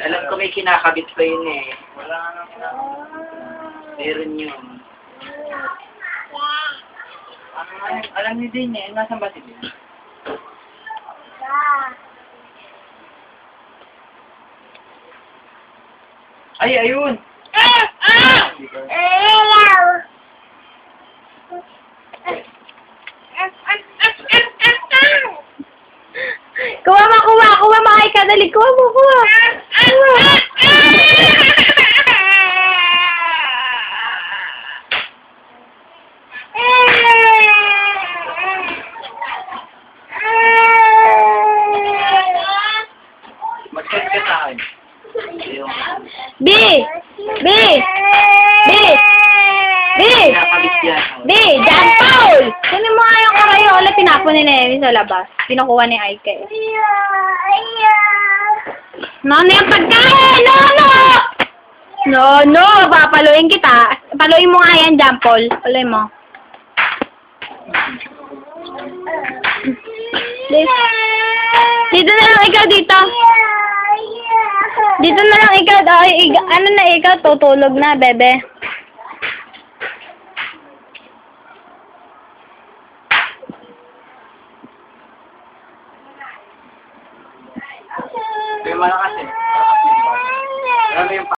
Alam ko may kinakabit pa yun eh. Wala nga nang meron yun. Alam niyo din eh. Nasaan ba si Din? Ay, ayun! Kuha mo kay Kadali. Kuha mo. Mag-send ka sa akin. B! Kinakabit yan. John Paul! Kunin mo nga yung karayola, tinapon ni Nemi sa labas. Pinukuha ni Aike. Nono yung pagkain! No! Papaluin kita. Paluin mo nga yan, John Paul. Paluin mo. Dito na lang ikaw dito. Dito na lang ikaw. Ano na ikaw? Tutulog na, bebe.